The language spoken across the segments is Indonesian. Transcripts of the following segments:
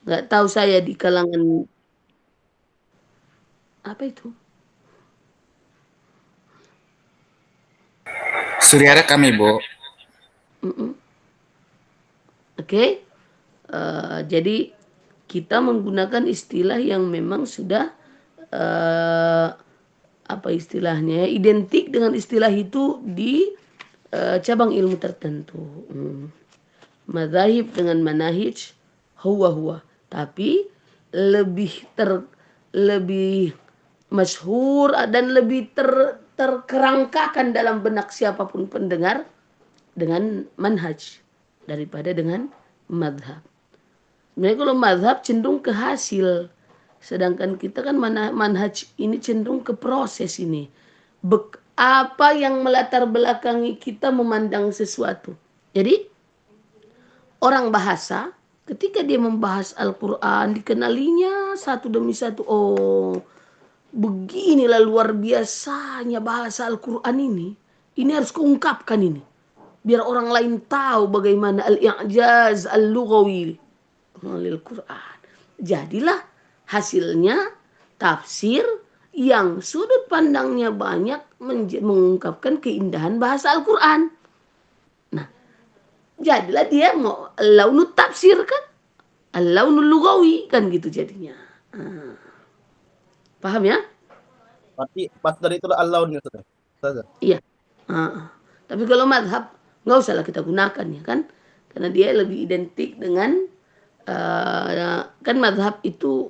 Nggak tahu saya di kalangan apa itu? Surya kami, Bu. Mm-mm. Oke. Jadi kita menggunakan istilah yang memang sudah eh, apa istilahnya ya, identik dengan istilah itu di cabang ilmu tertentu. Madzahib dengan manahij huwa. Tapi lebih lebih masyhur dan lebih terkerangkakan dalam benak siapapun pendengar dengan manhaj daripada dengan madhab. Sebenarnya kalau madhab cenderung ke hasil, sedangkan kita kan manhaj ini cenderung ke proses ini. Apa yang melatar belakangi kita memandang sesuatu. Jadi orang bahasa ketika dia membahas Al-Quran dikenalinya satu demi satu. Oh, beginilah luar biasanya bahasa Al-Quran ini. Ini harus keungkapkan ini. Biar orang lain tahu bagaimana al-i'jaz al-lughawi lil Quran. Jadilah hasilnya tafsir yang sudut pandangnya banyak mengungkapkan keindahan bahasa Al-Quran. Nah, jadilah dia mau launut tafsir kan, launul lugawi kan gitu jadinya. Paham ya? Berarti pas dari itu Allah-nya Ustaz. Iya. Tapi kalau madhab nggak usahlah kita gunakan ya kan, karena dia lebih identik dengan kan madhab itu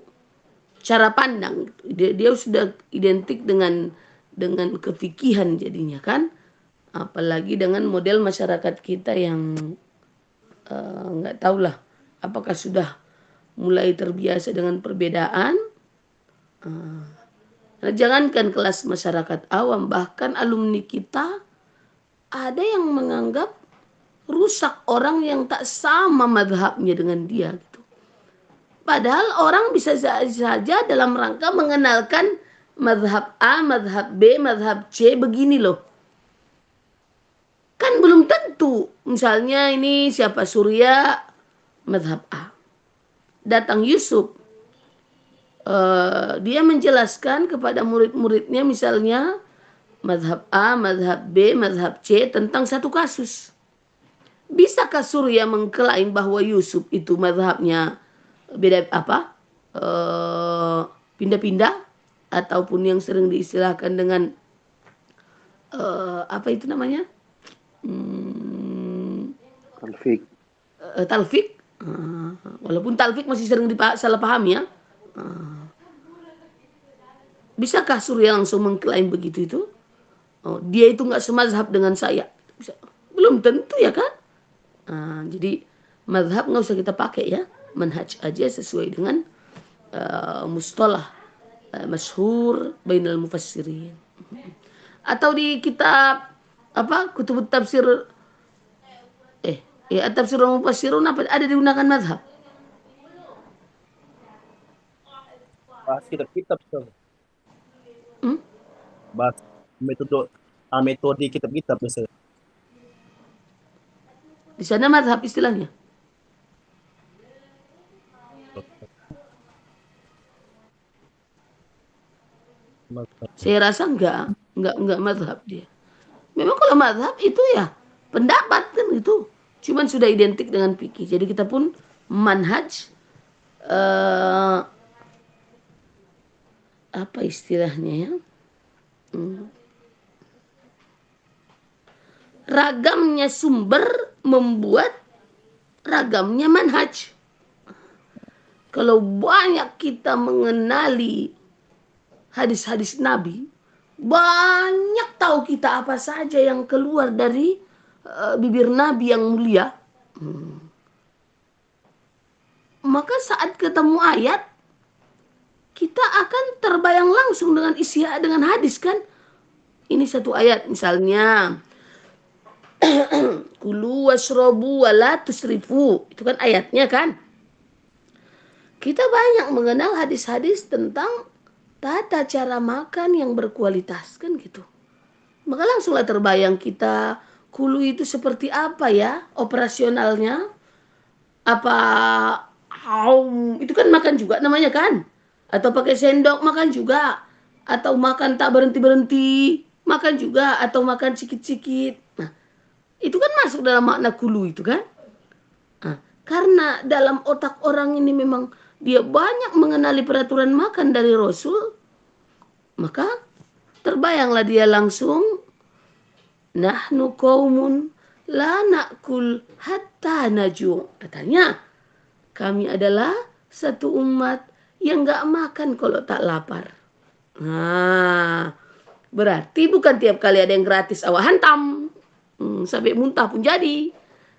cara pandang. Dia sudah identik dengan kefikihan jadinya kan, apalagi dengan model masyarakat kita yang nggak tahulah apakah sudah mulai terbiasa dengan perbedaan. Jangankan kelas masyarakat awam, bahkan alumni kita ada yang menganggap rusak orang yang tak sama madhabnya dengan dia gitu. Padahal orang bisa saja dalam rangka mengenalkan madhab A, madhab B, madhab C begini loh. Kan belum tentu. Misalnya ini siapa Surya madhab A. Datang Yusuf. Dia menjelaskan kepada murid-muridnya misalnya madhab A, madhab B, madhab C tentang satu kasus. Bisakah Surya mengklaim bahwa Yusuf itu madhabnya beda apa? Pindah-pindah ataupun yang sering diistilahkan dengan apa itu namanya? Talfik. Talfik. Walaupun talfik masih sering salah paham ya. Bisakah Surya langsung mengklaim begitu itu? Oh, dia itu nggak semazhab dengan saya. Bisa. Belum tentu ya kan? Jadi mazhab nggak usah kita pakai ya. Manhaj aja sesuai dengan mustalah masyhur bainal mufassirin. Atau di kitab apa kutub tafsir tafsir mufassirun apa ada digunakan mazhab. Bahas kitab-kitab Ustaz. Hmm? Bahas metode kitab-kitab Ustaz. Di sana mazhab istilahnya. Saya rasa enggak mazhab dia. Memang kalau mazhab itu ya pendapat kan itu. Cuman sudah identik dengan fikih. Jadi kita pun manhaj apa istilahnya ya? Ragamnya sumber membuat ragamnya manhaj. Kalau banyak kita mengenali hadis-hadis Nabi, banyak tahu kita apa saja yang keluar dari bibir Nabi yang mulia. Maka saat ketemu ayat, kita akan terbayang langsung dengan isi dengan hadis kan. Ini satu ayat misalnya, kulu washrobu wala tusrifu. Itu kan ayatnya kan. Kita banyak mengenal hadis-hadis tentang tata cara makan yang berkualitas kan gitu. Maka langsunglah terbayang kita kulu itu seperti apa ya operasionalnya. Apa Itu kan makan juga namanya kan? Atau pakai sendok makan juga. Atau makan tak berhenti-berhenti makan juga. Atau makan sikit-sikit. Nah, itu kan masuk dalam makna kulu itu kan? Nah, karena dalam otak orang ini memang dia banyak mengenali peraturan makan dari Rasul, maka terbayanglah dia langsung, nahnu qaumun la na'kul hatta naju'. Katanya, kami adalah satu umat yang nggak makan kalau tak lapar. Nah, berarti bukan tiap kali ada yang gratis awak hantam. Sampai muntah pun jadi.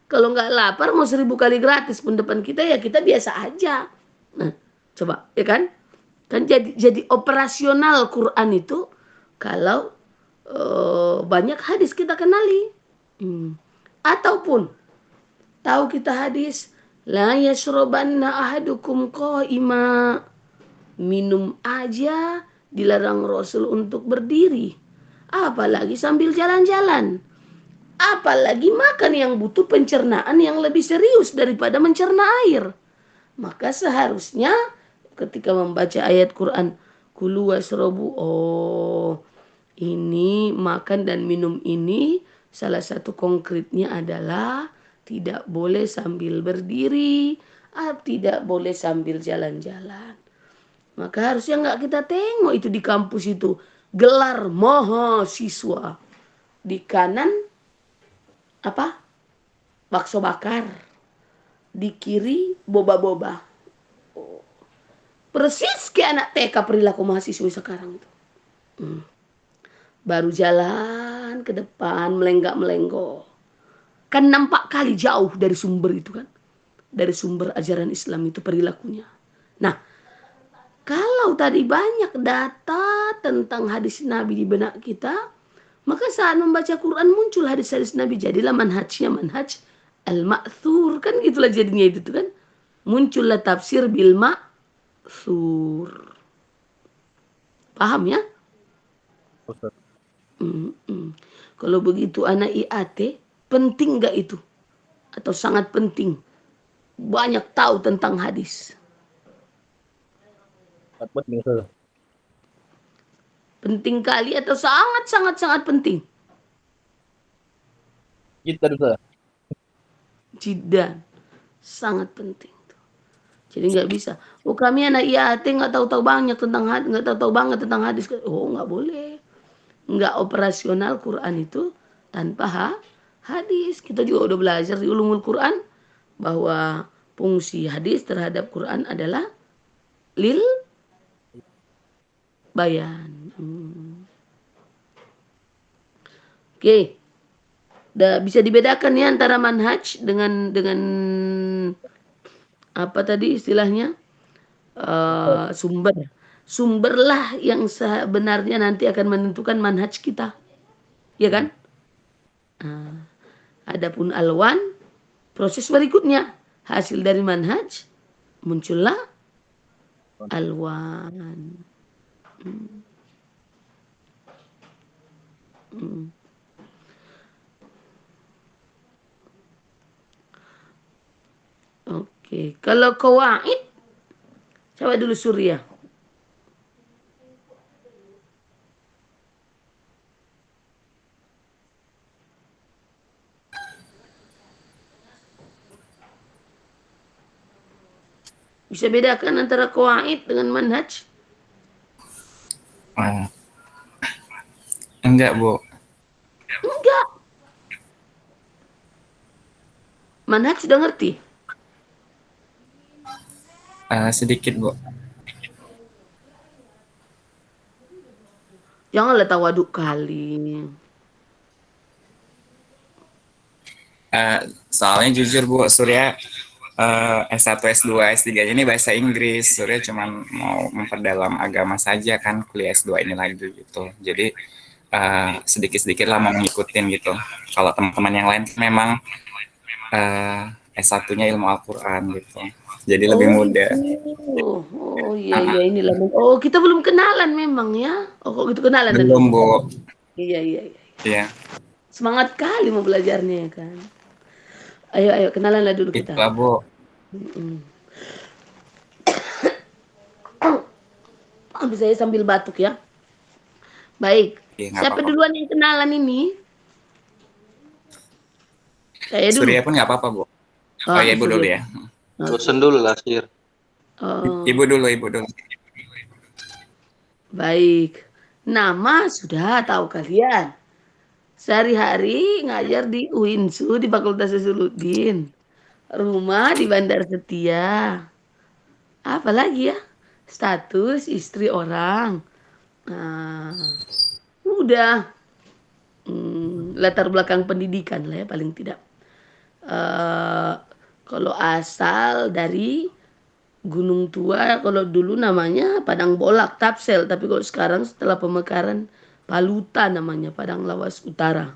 Kalau nggak lapar mau 1000 kali gratis pun depan kita ya kita biasa aja. Nah, coba ya kan? Kan jadi operasional Quran itu kalau banyak hadis kita kenali. Ataupun tahu kita hadis la yashrabanna ahadukum qaima, minum aja dilarang Rasul untuk berdiri, apalagi sambil jalan-jalan, apalagi makan yang butuh pencernaan yang lebih serius daripada mencerna air. Maka seharusnya ketika membaca ayat Quran kulu wasrobu, oh ini makan dan minum ini salah satu konkretnya adalah tidak boleh sambil berdiri, tidak boleh sambil jalan-jalan. Maka harusnya nggak kita tengok itu di kampus itu gelar mahasiswa, di kanan apa bakso bakar, di kiri boba-boba. Persis kayak anak TK perilaku mahasiswa sekarang itu. Baru jalan ke depan melenggak-melenggok. Kan nampak kali jauh dari sumber itu kan. Dari sumber ajaran Islam itu perilakunya. Nah, kalau tadi banyak data tentang hadis Nabi di benak kita, maka saat membaca Quran muncul hadis-hadis Nabi. Jadilah manhajnya manhaj al-ma'thur. Kan gitulah jadinya itu tuh kan. Muncullah tafsir bil ma'thur. Paham ya? Ustaz. Kalau begitu anak IAT, penting nggak itu? Atau sangat penting? Banyak tahu tentang hadis. Penting, Ustaz. Penting kali atau sangat penting? Kita Ustaz. Jidan. Sangat penting. Jadi nggak bisa. Oh kami anak IAT nggak tahu-tahu banyak tentang hadis, nggak tahu-tahu banget tentang hadis. Oh nggak boleh. Nggak operasional Quran itu tanpa hadis. Kita juga udah belajar di ulumul Quran bahwa fungsi hadis terhadap Quran adalah lil bayan. Oke. Udah bisa dibedakan ya antara manhaj dengan apa tadi istilahnya? Sumber. Sumberlah yang sebenarnya nanti akan menentukan manhaj kita. Ya kan? Adapun alwan, proses berikutnya. Hasil dari manhaj, muncullah alwan. Oke, kalau qawaid, coba dulu Surya. Bisa bedakan antara qawaid dengan manhaj? Enggak, Bu. Enggak. Manhaj sudah ngerti? Sedikit, Bu. Janganlah tawaduk kali. Soalnya jujur, Bu, Surya S1, S2, S3 ini bahasa Inggris. Surya cuma mau memperdalam agama saja kan, kuliah S2 ini lagi gitu. Jadi sedikit-sedikit lah mau ngikutin gitu. Kalau teman-teman yang lain memang S1-nya ilmu Al-Quran gitu. Jadi lebih mudah. Oh iya inilah. Oh kita belum kenalan memang ya. Oh kok gitu kenalan Belum, Bu. Iya. Iya. Semangat kali mau belajarnya kan. Ayo kenalan lah dulu kita. Itulah, Bu. Bisa ya sambil batuk ya. Baik. Iya, nggak Siapa apa-apa. duluan yang kenalan ini? Saya dulu. Surya pun nggak apa-apa, Bu. Oh ya, Ibu Surya. dulu ya. Bosen dulu lah, Sir. Ibu dulu, Ibu dulu. Baik. Nama sudah tahu kalian. Sehari-hari ngajar di UINSU di Fakultas Suluddin. Rumah di Bandar Setia. Apa lagi ya? Status istri orang. Nah, udah. Latar belakang pendidikan lah ya paling tidak. Kalau asal dari Gunung Tua, kalau dulu namanya Padang Bolak, Tapsel, tapi kalau sekarang setelah pemekaran Paluta namanya, Padang Lawas Utara.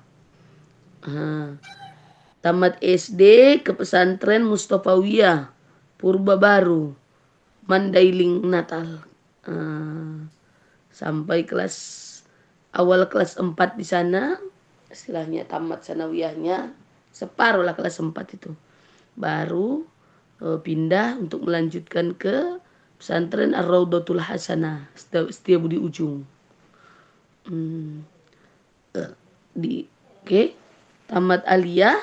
Tamat SD ke pesantren Mustofawiyah, Purba Baru, Mandailing, Natal. Sampai awal kelas 4 di sana, istilahnya tamat sanawiyahnya, separuh lah kelas 4 itu. Baru pindah untuk melanjutkan ke pesantren Ar-Raudatul Hasanah, Setiabudi Ujung. Tamat aliyah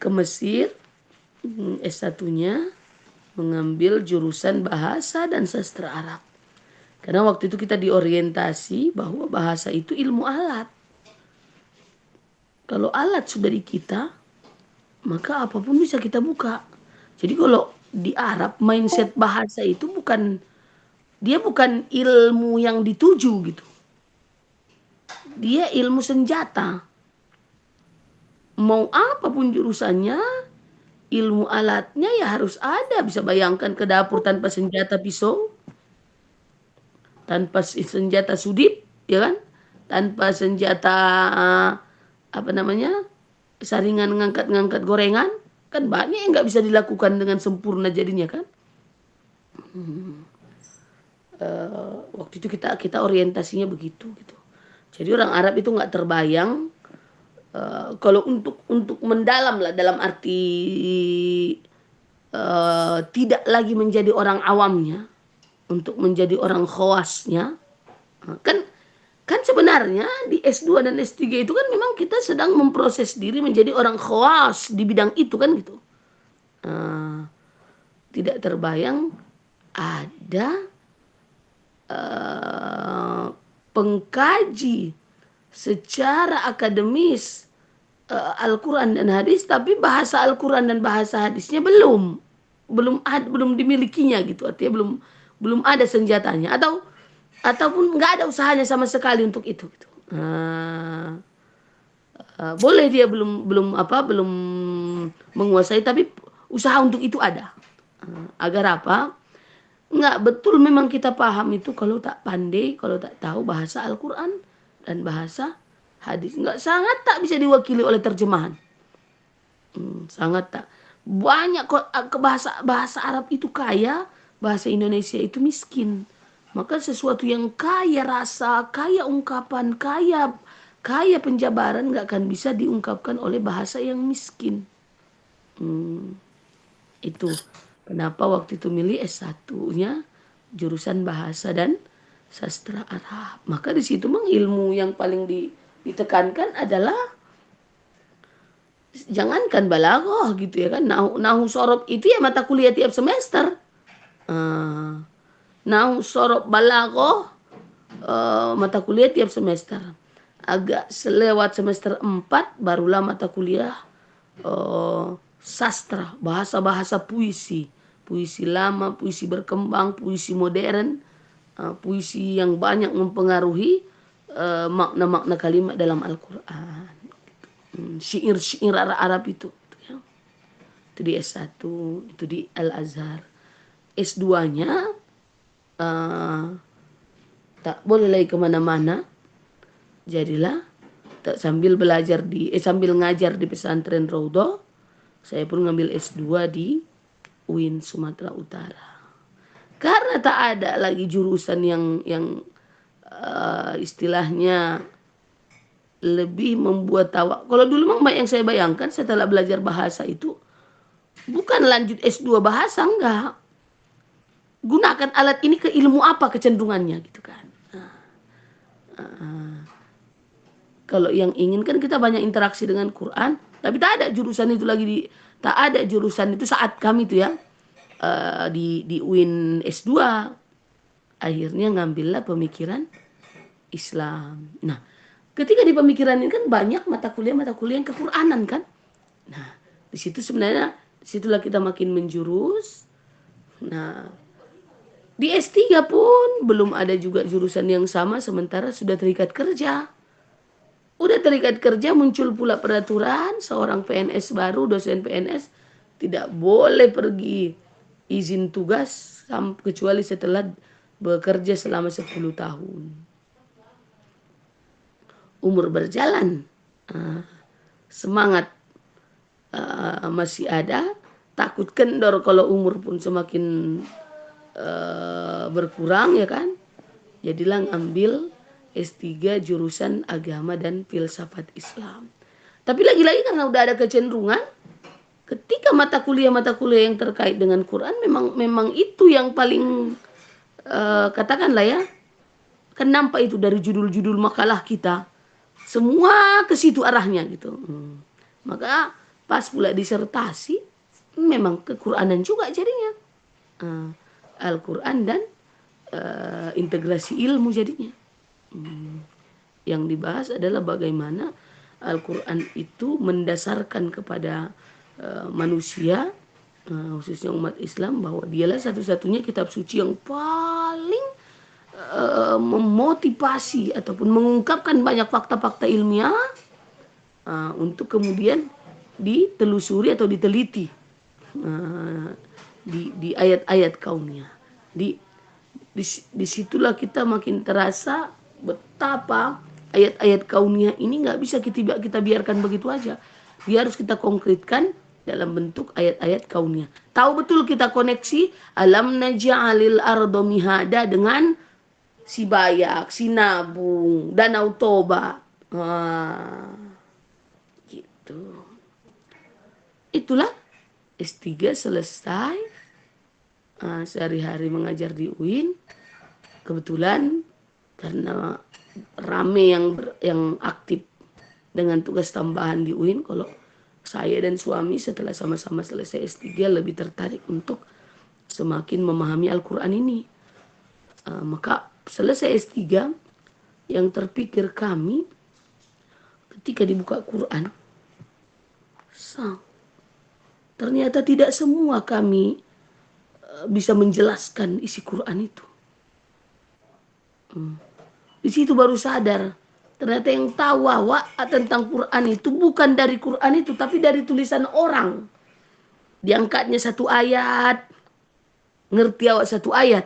ke Mesir, S1-nya mengambil jurusan bahasa dan sastra Arab. Karena waktu itu kita diorientasi bahwa bahasa itu ilmu alat. Kalau alat sudah di kita, maka apapun bisa kita buka. Jadi kalau di Arab mindset bahasa itu bukan ilmu yang dituju gitu. Dia ilmu senjata. Mau apapun jurusannya, ilmu alatnya ya harus ada. Bisa bayangkan ke dapur tanpa senjata pisau, tanpa senjata sudip, ya kan? Tanpa senjata saringan ngangkat-ngangkat gorengan, kan banyak yang nggak bisa dilakukan dengan sempurna jadinya kan. Waktu itu kita orientasinya begitu gitu. Jadi orang Arab itu nggak terbayang kalau untuk mendalam lah, dalam arti tidak lagi menjadi orang awamnya, untuk menjadi orang khawasnya, kan sebenarnya di S2 dan S3 itu kan memang kita sedang memproses diri menjadi orang khawas di bidang itu kan gitu. Tidak terbayang ada pengkaji secara akademis Al-Quran dan hadis, tapi bahasa Al-Quran dan bahasa hadisnya belum dimilikinya gitu. Artinya belum ada senjatanya, ataupun nggak ada usahanya sama sekali untuk itu gitu. Boleh dia belum menguasai, tapi usaha untuk itu ada. Agar apa? Nggak betul memang kita paham itu kalau tak pandai, kalau tak tahu bahasa Al-Quran dan bahasa hadis. Sangat tak bisa diwakili oleh terjemahan. Sangat tak. Banyak kok bahasa Arab itu kaya, bahasa Indonesia itu miskin. Maka sesuatu yang kaya rasa, kaya ungkapan, kaya penjabaran nggak akan bisa diungkapkan oleh bahasa yang miskin. Itu kenapa waktu itu milih S1-nya jurusan bahasa dan sastra Arab. Maka di situ memang ilmu yang paling ditekankan adalah jangankan balaghah gitu ya kan, nahu sorob itu ya mata kuliah tiap semester. Nahu sorob balaghah mata kuliah tiap semester. Agak selewat semester 4 barulah mata kuliah sastra, bahasa-bahasa puisi lama, puisi berkembang, puisi modern, puisi yang banyak mempengaruhi makna-makna kalimat dalam Al-Quran. Syair Arab itu ya. Itu di S1, itu di Al-Azhar. S2-nya tak boleh lagi kemana-mana, jadilah sambil ngajar di pesantren Raudhah, saya pun ngambil S2 di UIN Sumatera Utara. Karena tak ada lagi jurusan yang istilahnya lebih membuat tawa. Kalau dulu memang yang saya bayangkan setelah belajar bahasa itu bukan lanjut S2 bahasa, enggak. gunakan alat ini ke ilmu apa kecenderungannya gitu kan. Kalau yang ingin kan kita banyak interaksi dengan Quran, tapi tak ada jurusan itu lagi tak ada jurusan itu saat kami itu ya di UIN S2 akhirnya ngambillah pemikiran Islam. Nah, ketika di pemikiran ini kan banyak mata kuliah yang kequranan kan. Nah, di situ sebenarnya disitulah kita makin menjurus. Nah, di S3 pun belum ada juga jurusan yang sama sementara sudah terikat kerja. Udah terikat kerja muncul pula peraturan seorang PNS baru, dosen PNS tidak boleh pergi izin tugas kecuali setelah bekerja selama 10 tahun. Umur berjalan, semangat masih ada, takut kendor kalau umur pun semakin berkurang ya kan. Jadilah ngambil S3 jurusan agama dan filsafat Islam. Tapi lagi-lagi karena udah ada kecenderungan ketika mata kuliah yang terkait dengan Quran memang itu yang paling katakanlah ya, kan nampak itu dari judul-judul makalah kita semua ke situ arahnya gitu. Maka pas pula disertasi memang kequranan juga jadinya. Al-Quran dan integrasi ilmu jadinya. Yang dibahas adalah bagaimana Al-Quran itu mendasarkan kepada manusia, khususnya umat Islam, bahwa dialah satu-satunya kitab suci yang paling memotivasi ataupun mengungkapkan banyak fakta-fakta ilmiah untuk kemudian ditelusuri atau diteliti di ayat-ayat kaumnya. Disitulah kita makin terasa betapa ayat-ayat kauniyah ini nggak bisa kita biarkan begitu aja. Dia harus kita konkretkan dalam bentuk ayat-ayat kauniyah. Tahu betul kita koneksi alam naj'alil ardo mihada dengan si Bayak, si Nabung, Danau Toba. Gitu. Itulah S3 selesai. Sehari-hari mengajar di UIN. Kebetulan karena rame yang aktif dengan tugas tambahan di UIN, kalau saya dan suami setelah sama-sama selesai S3 lebih tertarik untuk semakin memahami Al-Quran ini. Maka selesai S3 yang terpikir kami ketika dibuka Quran, ternyata tidak semua kami bisa menjelaskan isi Quran itu. Di situ baru sadar ternyata yang tahu tentang Quran itu bukan dari Quran itu, tapi dari tulisan orang. Diangkatnya satu ayat, ngerti satu ayat,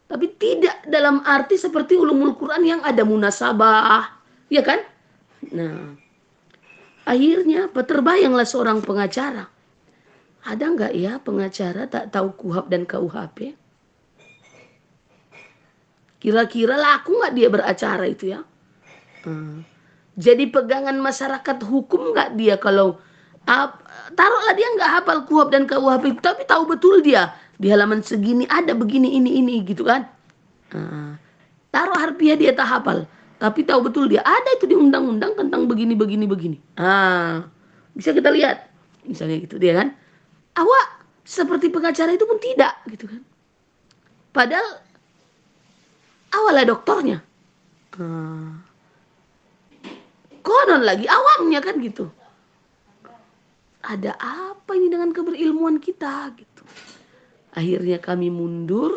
tapi tidak dalam arti seperti ulumul Quran yang ada munasabah, ya kan? Nah, akhirnya terbayanglah seorang pengacara. Ada nggak ya pengacara tak tahu KUHP dan KUHP? Kira-kira laku nggak dia beracara itu ya? Jadi pegangan masyarakat hukum nggak dia kalau taruhlah dia nggak hafal KUHP dan KUHP, tapi tahu betul dia di halaman segini ada begini ini gitu kan? Taruh harfiah dia tak hafal, tapi tahu betul dia ada itu di undang-undang tentang begini. Bisa kita lihat, misalnya gitu dia kan? Awak seperti pengacara itu pun tidak gitu kan? Padahal awalnya doktornya. Konon lagi awamnya kan gitu. Ada apa ini dengan keberilmuan kita gitu. Akhirnya kami mundur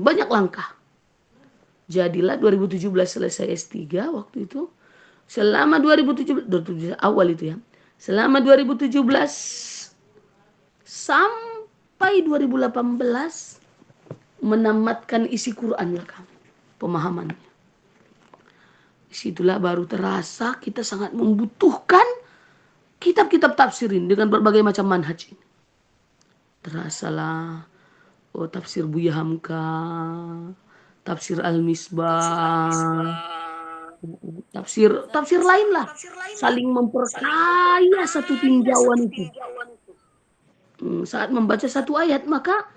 banyak langkah. Jadilah 2017 selesai S3 waktu itu. Selama 2017 awal itu ya. Selama 2017 sampai 2018 menamatkan isi Quran lah kami, pemahamannya. Disitulah baru terasa kita sangat membutuhkan kitab-kitab tafsirin dengan berbagai macam manhaj ini. Terasalah tafsir Buya Hamka, tafsir Al-Misbah, tafsir lain lah, saling memperkaya satu tinjauan itu. Saat membaca satu ayat maka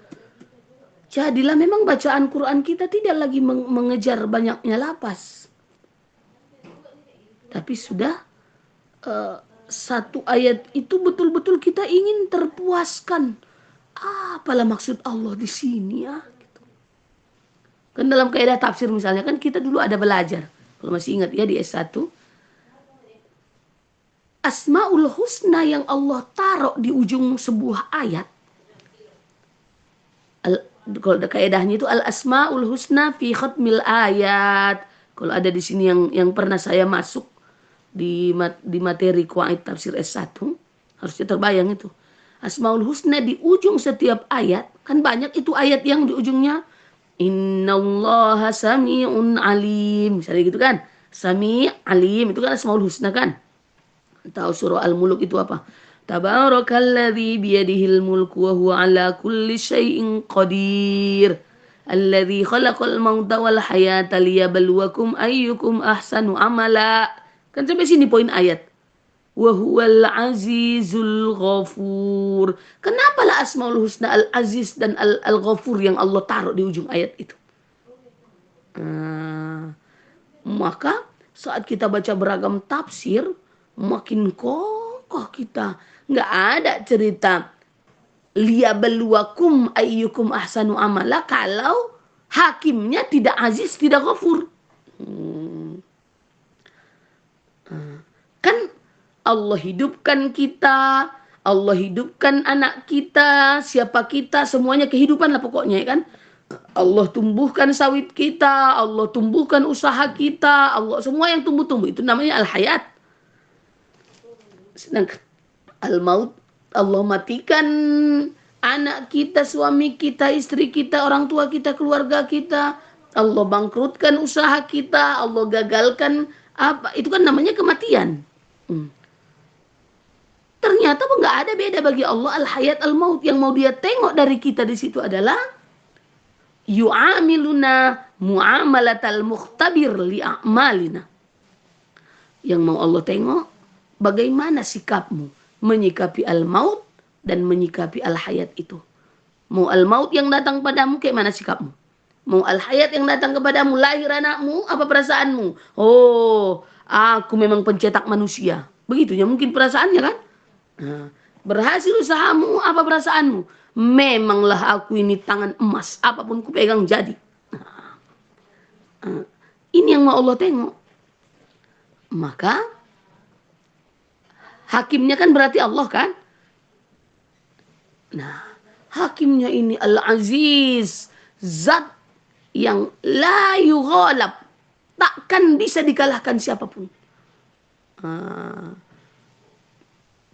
Jadilah memang bacaan Quran kita tidak lagi mengejar banyaknya lapas. Tapi sudah satu ayat itu betul-betul kita ingin terpuaskan. Apalah maksud Allah di sini ya? Gitu. Kan dalam kaidah tafsir misalnya kan kita dulu ada belajar. Kalau masih ingat ya di S1. Asmaul Husna yang Allah taruh di ujung sebuah ayat. Kalau kaidahnya itu al-asmaul husna fi khatmil ayat. Kalau ada di sini yang pernah saya masuk di materi Qawaid Tafsir S1, harusnya terbayang itu. Asmaul husna di ujung setiap ayat, kan banyak itu ayat yang di ujungnya innallaha sami'un alim. Misalnya gitu kan. Sami' alim itu kan asmaul husna kan. Tahu surah Al-Muluk itu apa? Tabarakalladzi biyadihil mulku wa huwa ala kulli syai'in qadir. Alladzi khalaqal mauta wal hayata liyabluwakum ayyukum ahsanu amala. Kan sampai sini poin ayat. Wa huwal azizul ghafur. Kenapa lah Asmaul Husna Al-Aziz dan Al-Ghafur yang Allah taruh di ujung ayat itu? Maka saat kita baca beragam tafsir, makin kokoh kita. Nggak ada cerita liyabluwakum ayyukum ahsanu amala kalau hakimnya tidak aziz, tidak ghafur. Kan Allah hidupkan kita, Allah hidupkan anak kita, siapa kita, semuanya kehidupan lah pokoknya ya kan. Allah tumbuhkan sawit kita, Allah tumbuhkan usaha kita, Allah semua yang tumbuh-tumbuh itu namanya al-hayat. Sedangkan al-maut, Allah matikan anak kita, suami kita, istri kita, orang tua kita, keluarga kita. Allah bangkrutkan usaha kita, Allah gagalkan apa, itu kan namanya kematian. Ternyata nggak ada beda bagi Allah al-hayat al-maut. Yang mau dia tengok dari kita di situ adalah yu'amiluna mu'amalatal mukhtabir li'amalina. Yang mau Allah tengok bagaimana sikapmu menyikapi al-maut dan menyikapi al-hayat itu. Mau al-maut yang datang padamu, kayak mana sikapmu? Mau al-hayat yang datang kepadamu, lahir anakmu, apa perasaanmu? Oh, aku memang pencetak manusia. Begitunya mungkin perasaannya kan? Berhasil usahamu, apa perasaanmu? Memanglah aku ini tangan emas, apapun ku pegang jadi. Ini yang mau Allah tengok. Maka hakimnya kan berarti Allah kan? Nah, hakimnya ini Al-Aziz, zat yang la yughalab, takkan bisa dikalahkan siapapun.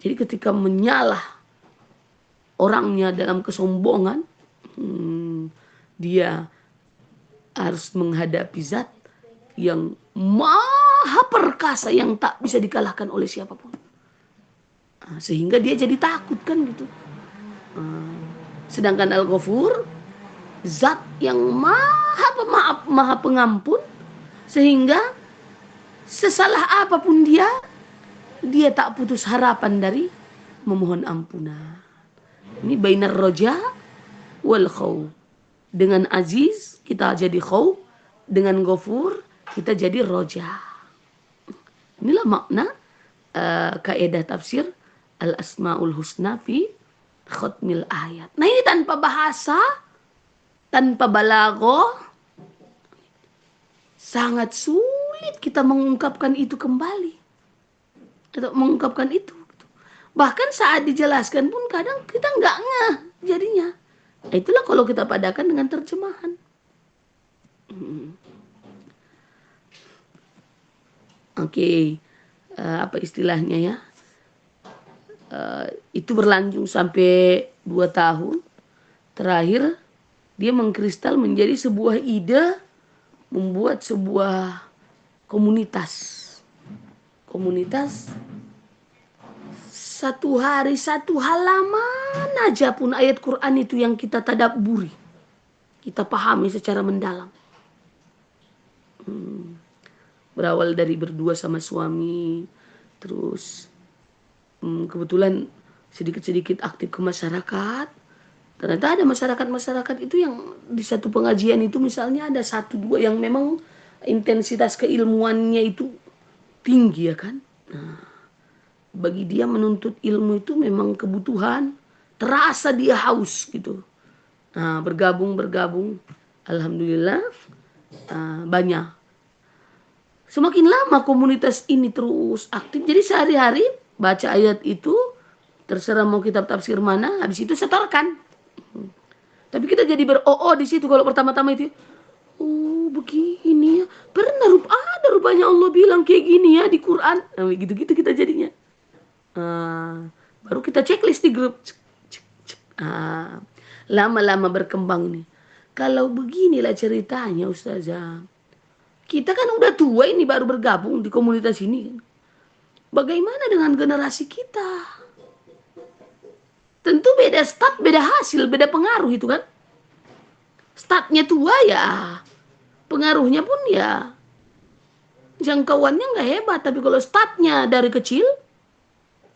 Jadi ketika menyalah orangnya dalam kesombongan, dia harus menghadapi zat yang maha perkasa yang tak bisa dikalahkan oleh siapapun. Sehingga dia jadi takut kan gitu. Sedangkan Al-Ghafur, zat yang maha pemaaf, maha pengampun, sehingga sesalah apapun dia tak putus harapan dari memohon ampunan. Ini bainar roja wal khauf. Dengan aziz kita jadi khauf, dengan ghafur kita jadi roja. Inilah makna kaidah tafsir al-asmaul husna fi khatmil ayat. Nah ini tanpa bahasa, tanpa balaghah, sangat sulit kita mengungkapkan itu kembali. Atau mengungkapkan itu. Bahkan saat dijelaskan pun kadang kita nggak ngeh jadinya. Itulah kalau kita padakan dengan terjemahan. Oke. Apa istilahnya ya? Itu berlanjut sampai 2 tahun. Terakhir dia mengkristal menjadi sebuah ide membuat sebuah komunitas. Satu hari satu halaman aja pun ayat Quran itu yang kita tadabburi, kita pahami secara mendalam. Berawal dari berdua sama suami, terus kebetulan sedikit-sedikit aktif ke masyarakat, Ternyata ada masyarakat-masyarakat itu yang di satu pengajian itu misalnya ada 1-2 yang memang intensitas keilmuannya itu tinggi ya kan. Nah, bagi dia menuntut ilmu itu memang kebutuhan, terasa dia haus gitu. Nah, bergabung, alhamdulillah banyak. Semakin lama komunitas ini terus aktif, jadi sehari-hari baca ayat itu, terserah mau kitab tafsir mana, habis itu setorkan. Tapi kita jadi di situ kalau pertama-tama itu. Oh begini ya, ada rupanya Allah bilang kayak gini ya di Quran. Nah, gitu-gitu kita jadinya. Baru kita checklist di grup. Lama-lama berkembang nih. Kalau beginilah ceritanya Ustazah. Kita kan udah tua ini baru bergabung di komunitas ini. Bagaimana dengan generasi kita? Tentu beda start, beda hasil, beda pengaruh itu kan. Startnya tua ya, pengaruhnya pun ya jangkauannya nggak hebat. Tapi kalau startnya dari kecil,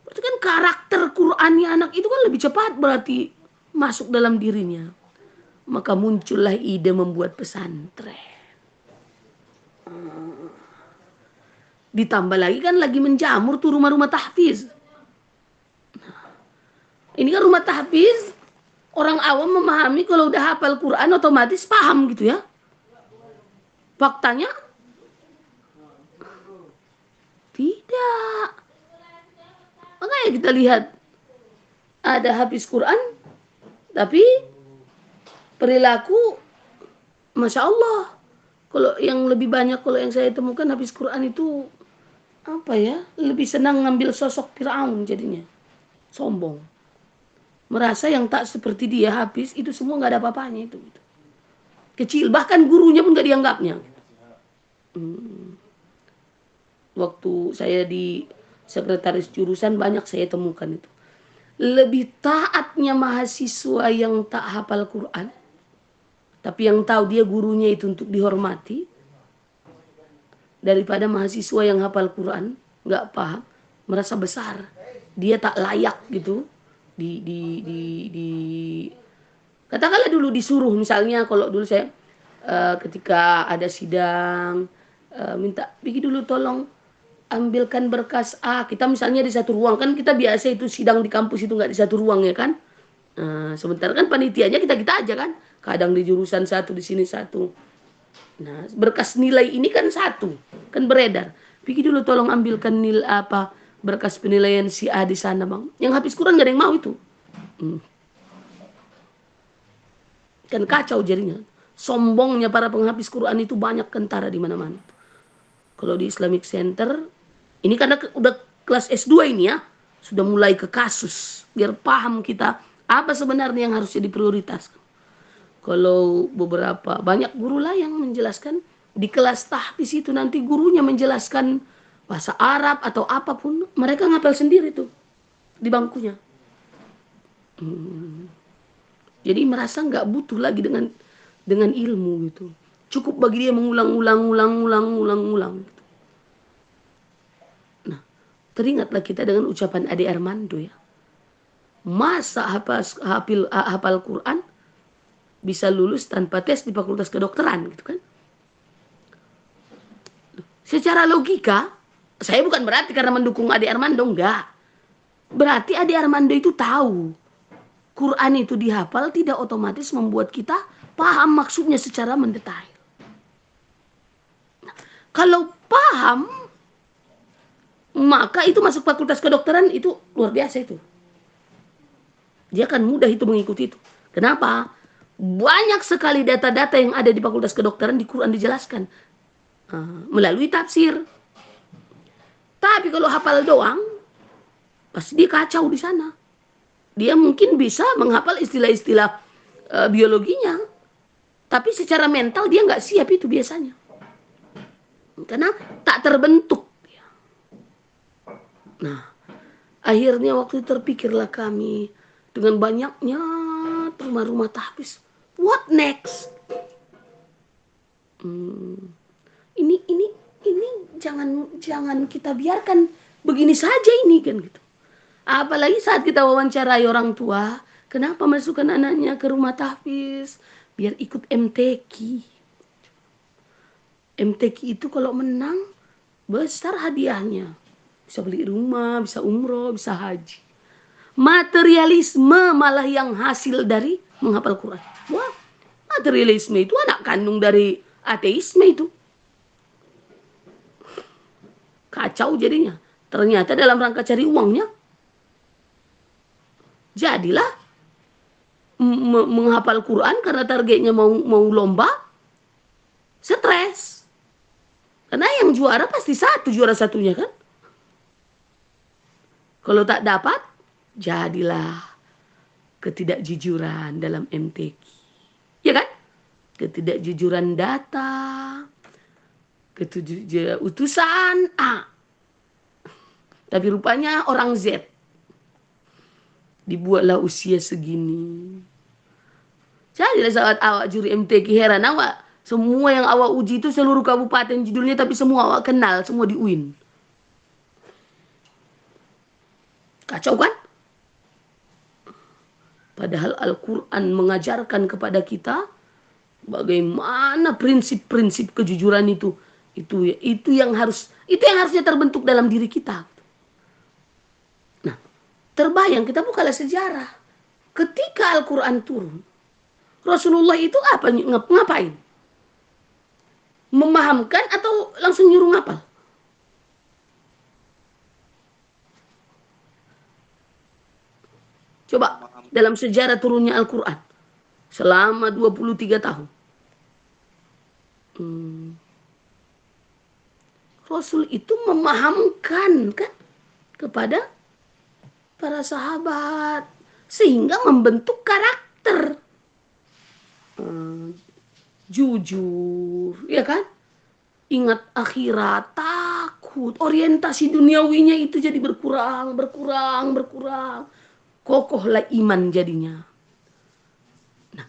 berarti kan karakter Qur'annya anak itu kan lebih cepat berarti masuk dalam dirinya. Maka muncullah ide membuat pesantren. Ditambah lagi kan lagi menjamur tuh rumah-rumah tahfiz. Ini kan rumah tahfiz, orang awam memahami kalau udah hafal Quran otomatis paham gitu ya. Faktanya tidak. Makanya kita lihat ada hafiz Quran tapi perilaku Masya Allah. Kalau yang lebih banyak, kalau yang saya temukan hafiz Quran itu apa ya, lebih senang ngambil sosok Fir'aun jadinya. Sombong. Merasa yang tak seperti dia habis itu semua nggak ada apa-apanya itu. Kecil, bahkan gurunya pun nggak dianggapnya. Waktu saya di sekretaris jurusan banyak saya temukan itu. Lebih taatnya mahasiswa yang tak hafal Quran, tapi yang tahu dia gurunya itu untuk dihormati, daripada mahasiswa yang hafal Quran, nggak paham, merasa besar, dia tak layak gitu. Katakanlah dulu disuruh, misalnya kalau dulu saya ketika ada sidang minta pergi dulu tolong ambilkan berkas A, kita misalnya di satu ruang, kan kita biasa itu sidang di kampus itu nggak di satu ruang ya kan. Sementara kan panitianya kita aja kan, kadang di jurusan satu, di sini satu. Nah, berkas nilai ini kan satu, kan beredar. Pergi dulu tolong ambilkan nilai berkas penilaian si A di sana bang. Yang habis Quran gak ada yang mau itu. Kan kacau jadinya. Sombongnya para penghabis Quran itu banyak kentara di mana-mana. Kalau di Islamic Center, ini karena udah kelas S2 ini ya, sudah mulai ke kasus. Biar paham kita apa sebenarnya yang harusnya diprioritaskan. Kalau banyak guru lah yang menjelaskan di kelas tahfiz itu nanti gurunya menjelaskan bahasa Arab atau apapun, mereka ngapel sendiri tuh di bangkunya. Jadi merasa nggak butuh lagi dengan ilmu gitu. Cukup bagi dia mengulang. Gitu. Nah, teringatlah kita dengan ucapan Ade Armando ya. Masa hafal Quran bisa lulus tanpa tes di Fakultas Kedokteran gitu kan? Secara logika, saya bukan berarti karena mendukung Ade Armando, enggak. Berarti Ade Armando itu tahu Quran itu dihafal tidak otomatis membuat kita paham maksudnya secara mendetail. Nah, kalau paham, maka itu masuk Fakultas Kedokteran itu luar biasa itu. Dia akan mudah itu mengikuti itu. Kenapa? Banyak sekali data-data yang ada di Fakultas Kedokteran di Quran dijelaskan melalui tafsir. Tapi kalau hafal doang, pasti dia kacau di sana. Dia mungkin bisa menghafal istilah-istilah biologinya, tapi secara mental dia nggak siap itu biasanya. Karena tak terbentuk. Nah, akhirnya waktu terpikirlah kami dengan banyaknya rumah-rumah tahfiz. What next? Ini jangan kita biarkan begini saja ini kan gitu. Apalagi saat kita wawancarai orang tua, Kenapa masukkan anaknya ke rumah tahfiz? Biar ikut MTQ. MTQ itu kalau menang, besar hadiahnya. Bisa beli rumah, bisa umroh, bisa haji. Materialisme malah yang hasil dari menghafal Quran. Wah, materialisme itu anak kandung dari ateisme itu. Kacau jadinya. Ternyata dalam rangka cari uangnya, jadilah menghafal Quran karena targetnya mau lomba, stres. Karena yang juara pasti juara satunya kan. Kalau tak dapat, jadilah ketidakjujuran dalam MTQ. Ya kan? Ketidakjujuran data, utusan A. Tapi rupanya orang Z. Dibuatlah usia segini. Jadilah saat awak juri MTQ, heran awak. Semua yang awak uji itu seluruh kabupaten judulnya, tapi semua awak kenal, semua di UIN. Kacau kan? Padahal Al-Quran mengajarkan kepada kita bagaimana prinsip-prinsip kejujuran itu. Itu yang harusnya terbentuk dalam diri kita. Nah, terbayang, kita bukalah sejarah. Ketika Al-Quran turun, Rasulullah itu ngapain? Memahamkan atau langsung nyuruh ngapal? Coba dalam sejarah turunnya Al-Quran selama 23 tahun. Rasul itu memahamkan kan kepada para sahabat sehingga membentuk karakter. Jujur, ya kan? Ingat akhirat, takut, orientasi duniawinya itu jadi berkurang. Kokohlah iman jadinya. Nah,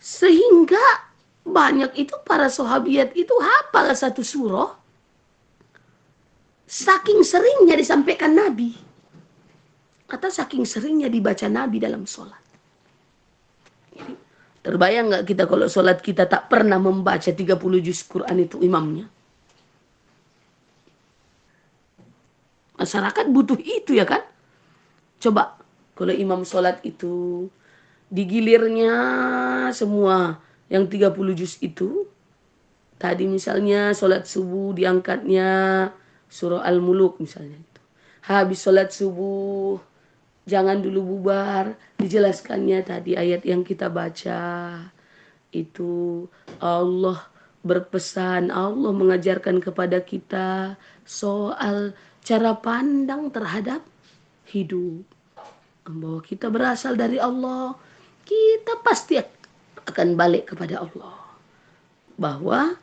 sehingga banyak itu para sahabiat itu hafal satu surah saking seringnya disampaikan Nabi atau saking seringnya dibaca Nabi dalam sholat. Jadi, terbayang nggak kita kalau sholat kita tak pernah membaca 30 juz Quran itu imamnya? Masyarakat butuh itu ya kan? Coba kalau imam sholat itu digilirnya semua yang 30 juz itu. Tadi misalnya sholat subuh diangkatnya surah Al-Muluk misalnya. Habis sholat subuh jangan dulu bubar. Dijelaskannya tadi ayat yang kita baca. Itu Allah berpesan, Allah mengajarkan kepada kita soal cara pandang terhadap hidup. Bahwa kita berasal dari Allah, kita pasti akan balik kepada Allah. Bahwa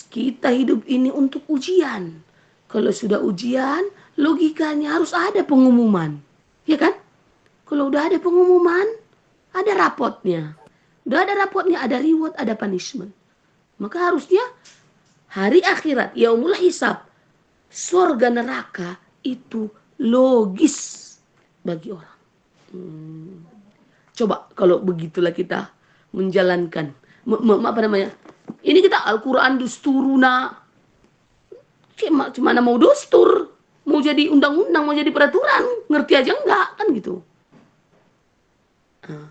kita hidup ini untuk ujian. Kalau sudah ujian, logikanya harus ada pengumuman. Ya kan? Kalau udah ada pengumuman, ada rapotnya. Udah ada rapotnya, ada reward, ada punishment. Maka harusnya hari akhirat, yaumul hisab, surga neraka itu logis bagi orang. Coba kalau begitulah kita menjalankan. Apa namanya? Ini kita Al-Quran dusturuna. Cuma mau dustur, mau jadi undang-undang, mau jadi peraturan, ngerti aja enggak kan gitu. Nah,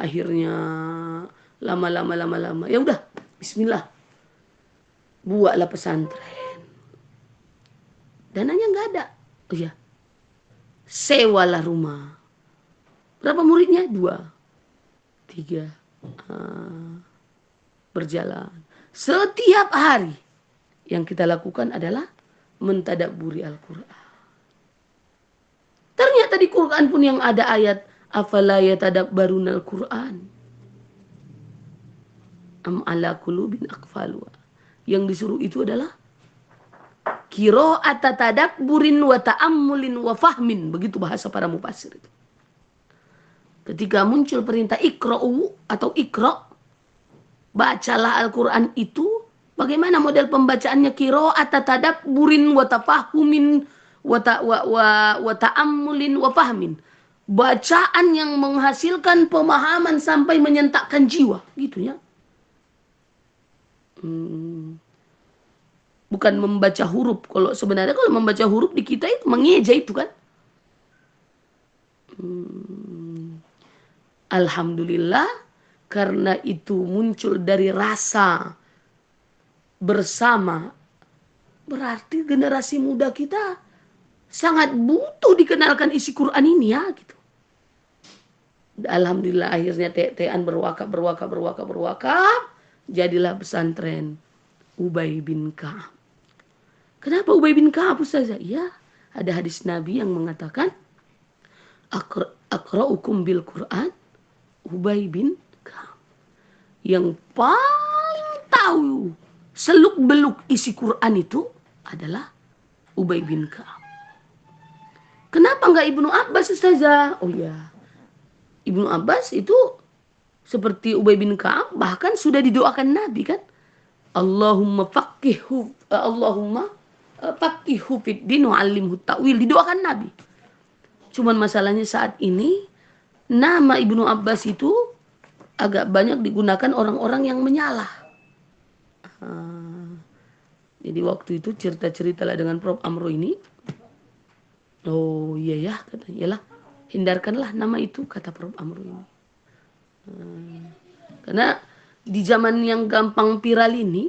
akhirnya lama, ya udah, Bismillah, buatlah pesantren. Dananya nggak ada, oh ya, sewalah rumah. Berapa muridnya? 2, 3, berjalan. Setiap hari yang kita lakukan adalah mentadabburi Al-Quran. Ternyata di Quran pun yang ada ayat afala yatadabbarunal Quran am ala qulubin aqfaluha. Yang disuruh itu adalah qira'at tadabburin wa ta'ammulin wa fahmin, begitu bahasa para mufassir itu. Ketika muncul perintah ikra'u atau ikra', bacalah Al-Quran itu, bagaimana model pembacaannya? Qira'at tadabburin wa tafahumin wa ta'ammulin wa fahmin. bacaan yang menghasilkan pemahaman sampai menyentakkan jiwa, gitu ya. Bukan membaca huruf. Kalau sebenarnya kalau membaca huruf di kita itu mengeja itu kan. Alhamdulillah karena itu muncul dari rasa bersama. Berarti generasi muda kita sangat butuh dikenalkan isi Quran ini ya gitu. Alhamdulillah akhirnya tean berwakaf. Jadilah pesantren Ubay bin Ka'ab. Kenapa Ubay bin Ka'ab Ustazah? Ya, ada hadis Nabi yang mengatakan Aqra'ukum bil Quran Ubay bin Ka'ab. Yang paling tahu seluk-beluk isi Quran itu adalah Ubay bin Ka'ab. Kenapa enggak Ibnu Abbas Ustazah? Oh ya, Ibnu Abbas itu seperti Ubay bin Ka'ab bahkan sudah didoakan Nabi kan. Allahumma faqihhu fid din wa 'allimhu ta'wil, didoakan Nabi. Cuman masalahnya saat ini nama Ibnu Abbas itu agak banyak digunakan orang-orang yang menyalah. Jadi waktu itu cerita-cerita lah dengan Prof Amro ini. Oh iya ya, katanya, iyalah, hindarkanlah nama itu, kata Prof Amro ini. Karena di zaman yang gampang viral ini,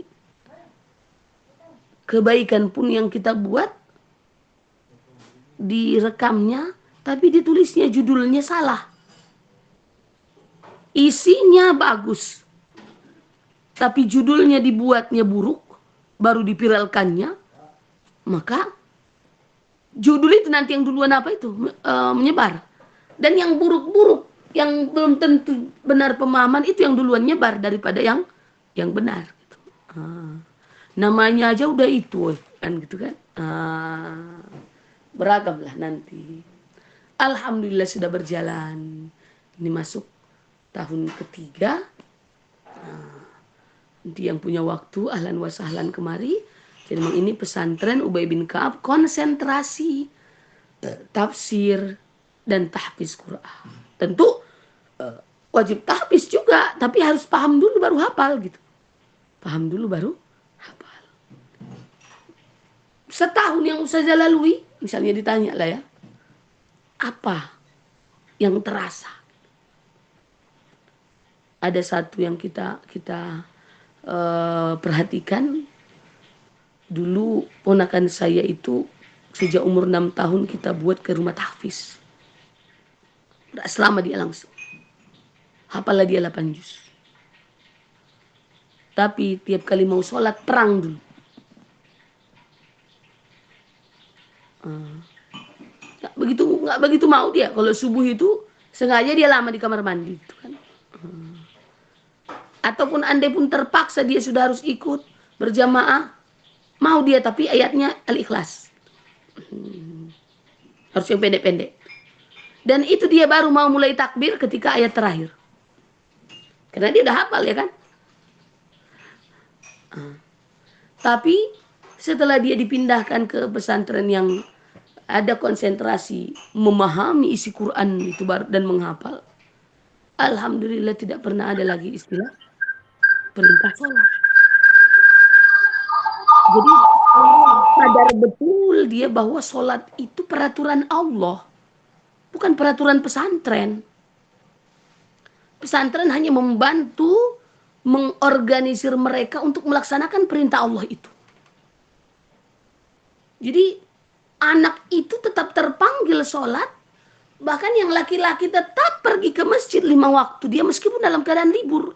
kebaikan pun yang kita buat direkamnya, tapi ditulisnya judulnya salah. Isinya bagus, tapi judulnya dibuatnya buruk, baru dipiralkannya, maka judul itu nanti yang duluan apa itu menyebar. Dan yang buruk-buruk, yang belum tentu benar pemahaman itu yang duluan nyebar daripada yang benar. Gitu. Namanya aja udah itu kan gitu kan. Beragam lah nanti. Alhamdulillah sudah berjalan. Ini masuk tahun ketiga. Nanti yang punya waktu ahlan wa sahlan kemari. Jadi memang ini pesantren Ubay bin Ka'ab konsentrasi tafsir dan tahfiz Quran. Tentu wajib tahfiz juga, tapi harus paham dulu baru hafal gitu. Paham dulu baru hafal. Setahun yang Ustazah lalui, misalnya ditanya lah ya, apa yang terasa? Ada satu yang kita perhatikan. Dulu ponakan saya itu sejak umur 6 tahun kita buat ke rumah tahfiz. Udah selama dia langsung. Hafalah dia 8 juz. Tapi tiap kali mau sholat perang dulu. Nggak begitu mau dia. Kalau subuh itu sengaja dia lama di kamar mandi. Gitu kan. Ataupun andai pun terpaksa dia sudah harus ikut berjamaah. Mau dia tapi ayatnya Al-Ikhlas. Harus yang pendek-pendek. Dan itu dia baru mau mulai takbir ketika ayat terakhir. Karena dia udah hafal ya kan. Tapi setelah dia dipindahkan ke pesantren yang ada konsentrasi memahami isi Quran itu dan menghafal. Alhamdulillah tidak pernah ada lagi istilah perintah sholat. Jadi sadar betul dia bahwa sholat itu peraturan Allah, bukan peraturan pesantren. Pesantren hanya membantu mengorganisir mereka untuk melaksanakan perintah Allah itu. Jadi anak itu tetap terpanggil sholat, bahkan yang laki-laki tetap pergi ke masjid 5 waktu dia meskipun dalam keadaan libur.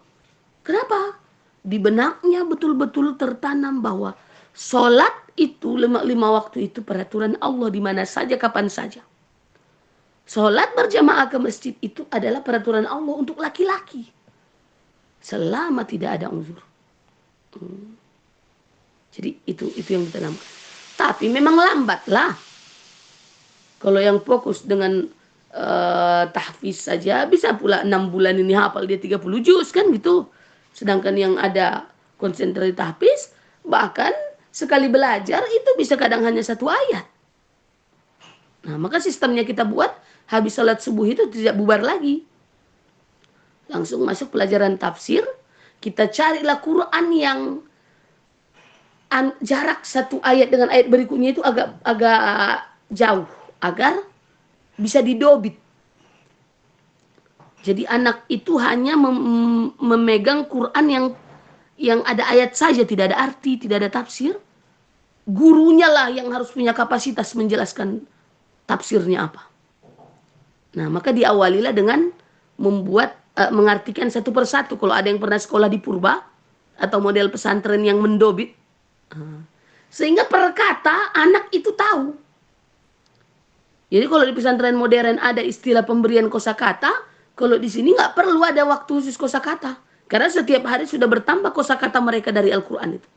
Kenapa? Di benaknya betul-betul tertanam bahwa sholat itu 5 waktu itu peraturan Allah di mana saja kapan saja. Sholat berjamaah ke masjid itu adalah peraturan Allah untuk laki-laki. Selama tidak ada uzur. Jadi itu yang ditanamkan. Tapi memang lambat lah. Kalau yang fokus dengan tahfiz saja bisa pula 6 bulan ini hafal dia 30 juz kan gitu. Sedangkan yang ada konsentrasi tahfiz bahkan sekali belajar itu bisa kadang hanya 1 ayat. Nah, maka sistemnya kita buat habis sholat subuh itu tidak bubar lagi. Langsung masuk pelajaran tafsir. Kita carilah Quran yang jarak satu ayat dengan ayat berikutnya itu agak jauh agar bisa didobit. Jadi anak itu hanya memegang Quran yang ada ayat saja, tidak ada arti, tidak ada tafsir. Gurunya lah yang harus punya kapasitas menjelaskan tafsirnya apa. Nah, maka diawalilah dengan mengartikan satu persatu. Kalau ada yang pernah sekolah di Purba atau model pesantren yang mendobit, sehingga per kata anak itu tahu. Jadi kalau di pesantren modern ada istilah pemberian kosakata, kalau di sini nggak perlu ada waktu khusus kosakata, karena setiap hari sudah bertambah kosakata mereka dari Al-Quran itu.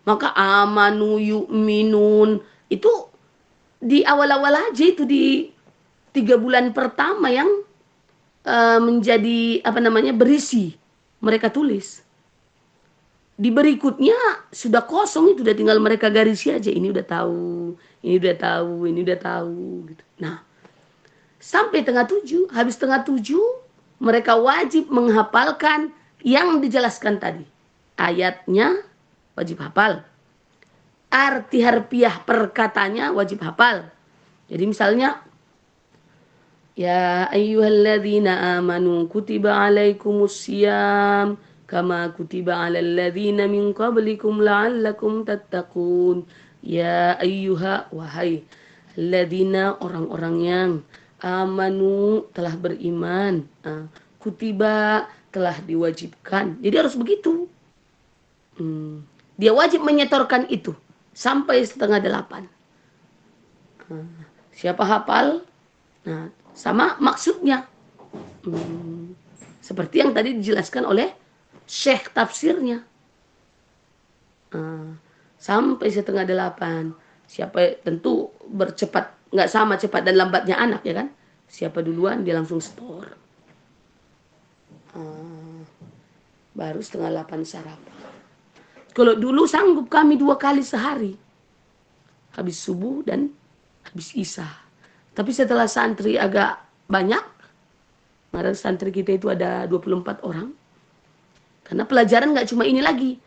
Maka amanu yu'minun itu di awal-awal aja, itu di 3 bulan pertama yang menjadi berisi mereka tulis. Di berikutnya sudah kosong, itu udah tinggal mereka garisi aja, ini udah tahu, ini udah tahu, ini udah tahu gitu. Nah, sampai tengah 7, habis tengah 7 mereka wajib menghafalkan yang dijelaskan tadi. Ayatnya wajib hafal. Arti harfiah perkatanya wajib hafal. Jadi misalnya, ya ayyuhalladzina amanu kutiba alaikumussyam kama kutiba alal ladzina min qablikum la'allakum tattaqun. Ya ayyuha, wahai alladzina, orang-orang yang amanu, telah beriman, kutiba, telah diwajibkan. Jadi harus begitu. Dia wajib menyetorkan itu sampai 7:30. Siapa hafal? Nah, sama maksudnya. Seperti yang tadi dijelaskan oleh Syekh tafsirnya. Sampai 7:30. Siapa, tentu bercepat, nggak sama cepat dan lambatnya anak, ya kan? Siapa duluan dia langsung store. Baru 7:30 sarapan. Kalau dulu sanggup kami 2 kali sehari, habis subuh dan habis isya. Tapi setelah santri agak banyak, karena santri kita itu ada 24 orang, karena pelajaran nggak cuma ini lagi.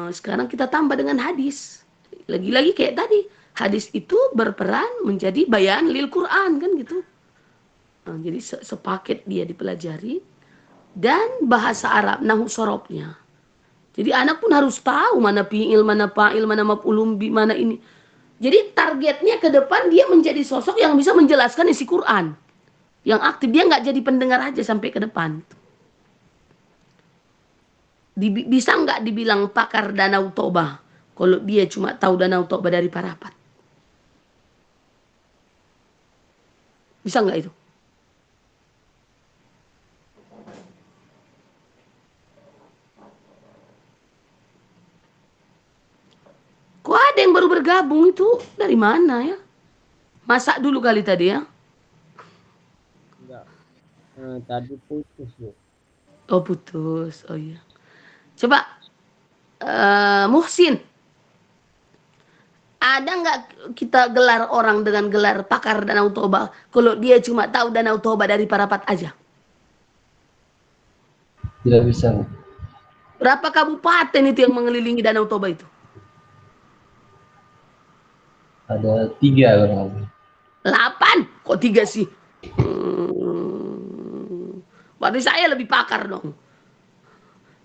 Sekarang kita tambah dengan hadis. Lagi-lagi kayak tadi, hadis itu berperan menjadi bayan lil Quran, kan gitu. Jadi sepaket dia dipelajari. Dan bahasa Arab, nahu sorobnya. Jadi anak pun harus tahu mana fi'il, mana fa'il, mana maf'ulun bi, mana ini. Jadi targetnya ke depan dia menjadi sosok yang bisa menjelaskan isi Quran. Yang aktif, dia nggak jadi pendengar aja sampai ke depan. Bisa nggak dibilang pakar Danau Toba kalau dia cuma tahu Danau Toba dari Parapat? Bisa nggak itu? Kok ada yang baru bergabung itu? Dari mana ya? Masak dulu kali tadi ya? Enggak. Tadi putus, Bu. Oh putus, oh iya. Coba Muhsin, ada nggak kita gelar orang dengan gelar pakar Danau Toba kalau dia cuma tahu Danau Toba dari Parapat aja? Tidak bisa. Berapa kabupaten itu yang mengelilingi Danau Toba itu? Ada 3 orang. 8? Kok 3 sih? Berarti saya lebih pakar dong.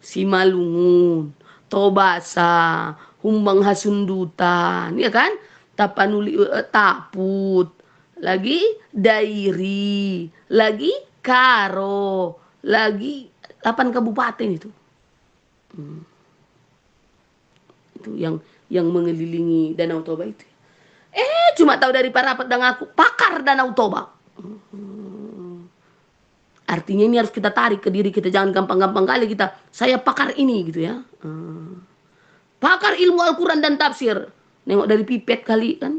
Simalungun, Tobasa, Humbang Hasundutan, ya kan? Tapanuli, Taput, lagi Dairi, lagi Karo, lagi 8 kabupaten itu. Itu yang mengelilingi Danau Toba itu. Cuma tahu dari Parapat dan aku pakar Danau Toba. Artinya ini harus kita tarik ke diri kita, jangan gampang-gampang kali kita saya pakar ini gitu ya. Pakar ilmu Al-Quran dan tafsir. Nengok dari pipet kali kan.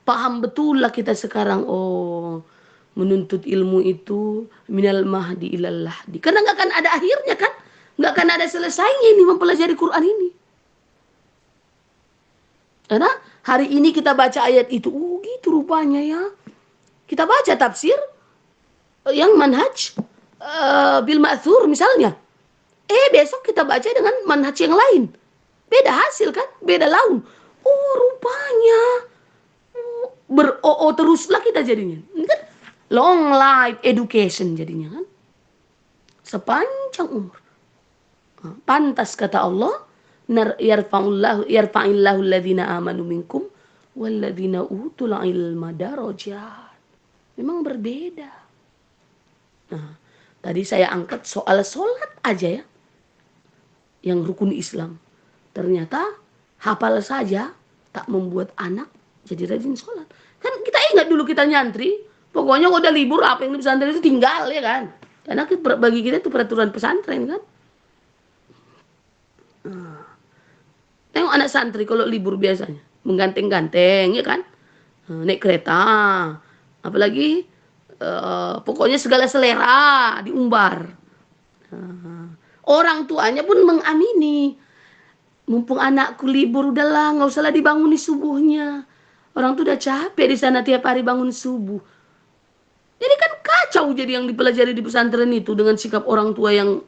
Paham betul lah kita sekarang, oh menuntut ilmu itu minal mahdi ilal lahdi. Karena nggak akan ada akhirnya kan. Nggak akan ada selesainya ini mempelajari Quran ini. Karena hari ini kita baca ayat itu, gitu rupanya ya. Kita baca tafsir yang manhaj bil ma'thur misalnya. Besok kita baca dengan manhaj yang lain. Beda hasil kan? Beda laun. Oh, rupanya ber-oo teruslah kita jadinya. Ini kan long life education jadinya kan. Sepanjang umur. Pantas kata Allah, yarfa'illahu alladhina amanu minkum walladhina utul ilma darajat. Memang berbeda. Nah, tadi saya angkat soal sholat aja ya. Yang rukun Islam. Ternyata hafal saja tak membuat anak jadi rajin sholat. Kan kita ingat dulu kita nyantri, pokoknya udah libur apa yang di pesantren itu tinggal ya kan. Karena bagi kita itu peraturan pesantren kan. Tengok anak santri kalau libur biasanya mengganteng-ganteng ya kan, naik kereta, apalagi pokoknya segala selera diumbar. Orang tuanya pun mengamini, mumpung anakku libur udahlah nggak usahlah dibanguni subuhnya, orang tuh udah capek di sana tiap hari bangun subuh. Jadi kan kacau jadi yang dipelajari di pesantren itu dengan sikap orang tua yang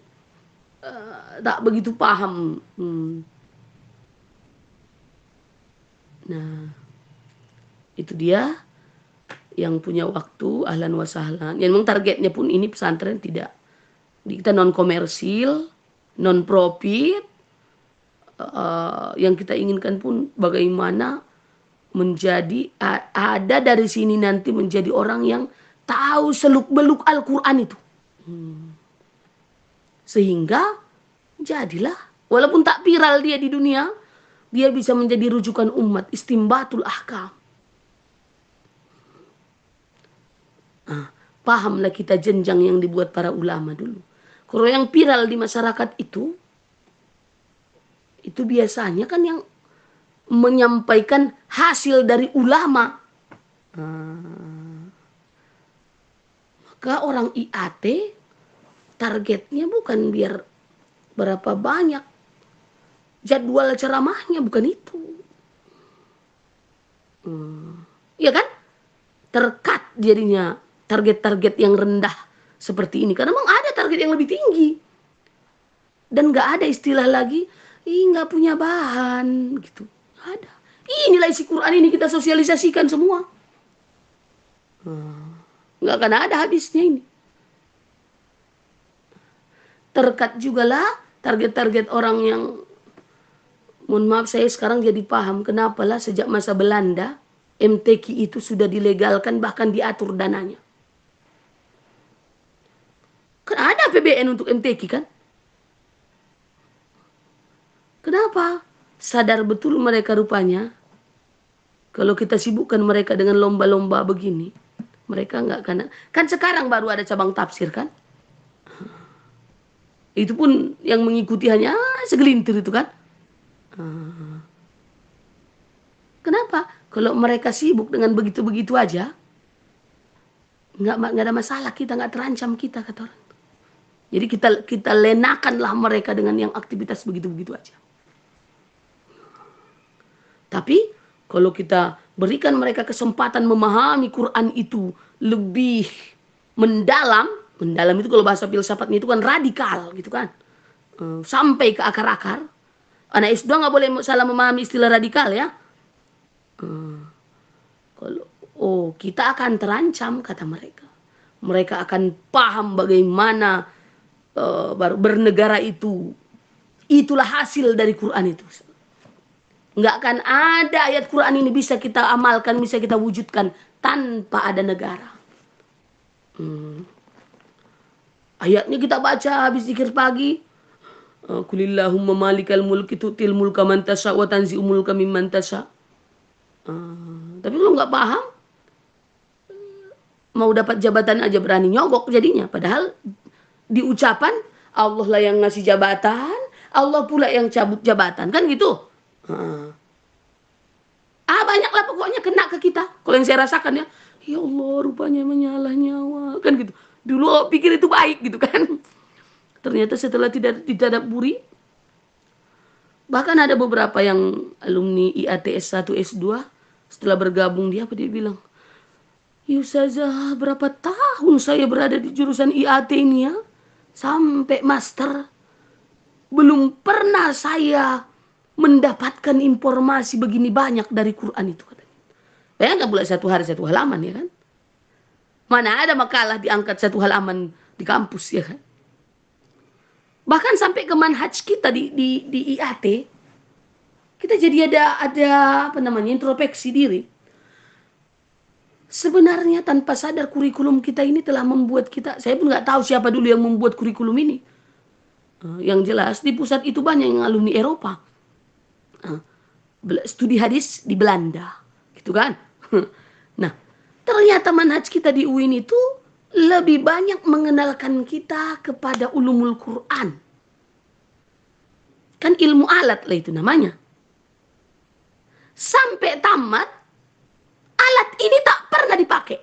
tak begitu paham. Nah, itu dia yang punya waktu, ahlan wa sahlan. Yang memang targetnya pun ini pesantren tidak. Kita non komersil, non profit. Yang kita inginkan pun bagaimana menjadi ada dari sini nanti menjadi orang yang tahu seluk-beluk Al-Quran itu. Sehingga jadilah, walaupun tak viral dia di dunia, dia bisa menjadi rujukan umat, istimbatul ahkam. Pahamlah kita jenjang yang dibuat para ulama dulu. Kalau yang viral di masyarakat itu biasanya kan yang menyampaikan hasil dari ulama. Maka orang IAT targetnya bukan biar berapa banyak jadwal ceramahnya, bukan itu. Iya kan? Terkat jadinya target-target yang rendah seperti ini. Karena memang ada target yang lebih tinggi. Dan gak ada istilah lagi, gak punya bahan. Gitu. Gak ada. Inilah isi Quran ini kita sosialisasikan semua. Gak akan ada habisnya ini. Terkat juga lah target-target orang yang, mohon maaf saya sekarang jadi paham kenapa lah sejak masa Belanda MTQ itu sudah dilegalkan, bahkan diatur dananya. Kan ada APBN untuk MTQ kan? Kenapa? Sadar betul mereka rupanya kalau kita sibukkan mereka dengan lomba-lomba begini, mereka nggak akan. Kan sekarang baru ada cabang tafsir kan? Itu pun yang mengikuti hanya segelintir itu kan? Kenapa? Kalau mereka sibuk dengan begitu-begitu aja, nggak ada masalah, kita nggak terancam kita, kata orang. Jadi kita lenakanlah mereka dengan yang aktivitas begitu-begitu aja. Tapi kalau kita berikan mereka kesempatan memahami Quran itu lebih mendalam itu kalau bahasa filsafatnya itu kan radikal gitu kan, sampai ke akar-akar. Anak S2 nggak boleh salah memahami istilah radikal ya. Kalau kita akan terancam, kata mereka. Mereka akan paham bagaimana bernegara itu. Itulah hasil dari Quran itu. Nggak akan ada ayat Quran ini bisa kita amalkan, bisa kita wujudkan tanpa ada negara. Ayatnya kita baca habis zikir pagi. Kulillahumma malikal mulki tu'til mulka man tasha wa tanzi'ul mulka mimman tasha. Tapi kalau nggak paham, mau dapat jabatan aja berani nyogok jadinya. Padahal di ucapan Allah lah yang ngasih jabatan, Allah pula yang cabut jabatan, kan gitu. Banyaklah pokoknya kena ke kita. Kalau yang saya rasakan ya Allah rupanya menyalah nyawa, kan gitu. Dulu pikir itu baik gitu kan. Ternyata setelah tidak didadaburi, Bahkan ada beberapa yang alumni IAT S1, S2, setelah bergabung dia bilang, "Ya Ustazah, berapa tahun saya berada di jurusan IAT ini ya, sampai master, belum pernah saya mendapatkan informasi begini banyak dari Quran itu," katanya. Bayangkan pula satu hari satu halaman ya kan. Mana ada makalah diangkat satu halaman di kampus ya kan. Bahkan sampai ke manhaj kita di IAT, kita jadi ada apa namanya, introspeksi diri. Sebenarnya tanpa sadar kurikulum kita ini telah membuat kita, saya pun nggak tahu siapa dulu yang membuat kurikulum ini. Yang jelas di pusat itu banyak yang alumni Eropa. Studi hadis di Belanda, gitu kan. Nah, ternyata manhaj kita di UIN itu lebih banyak mengenalkan kita kepada ulumul Quran. Kan ilmu alat lah itu namanya. Sampai tamat, alat ini tak pernah dipakai.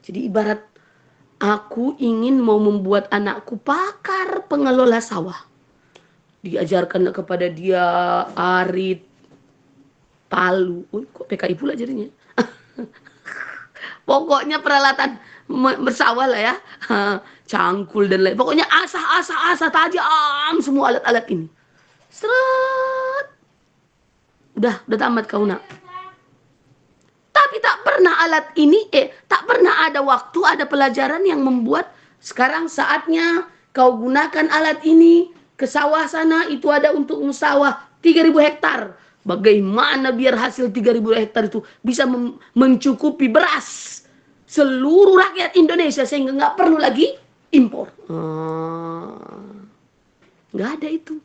Jadi ibarat aku ingin mau membuat anakku pakar pengelola sawah. Diajarkan kepada dia arit, palu. Kok PKI pula jadinya? Pokoknya peralatan bersawah lah ya. Cangkul dan lain. Pokoknya asah tajam semua alat-alat ini. Seret. Udah tamat kau nak. Tapi tak pernah alat ini, tak pernah ada waktu, ada pelajaran yang membuat sekarang saatnya kau gunakan alat ini ke sawah sana, itu ada untuk sawah 3.000 hektar. Bagaimana biar hasil 3.000 hektar itu bisa mencukupi beras seluruh rakyat Indonesia sehingga nggak perlu lagi impor. Nggak ada itu.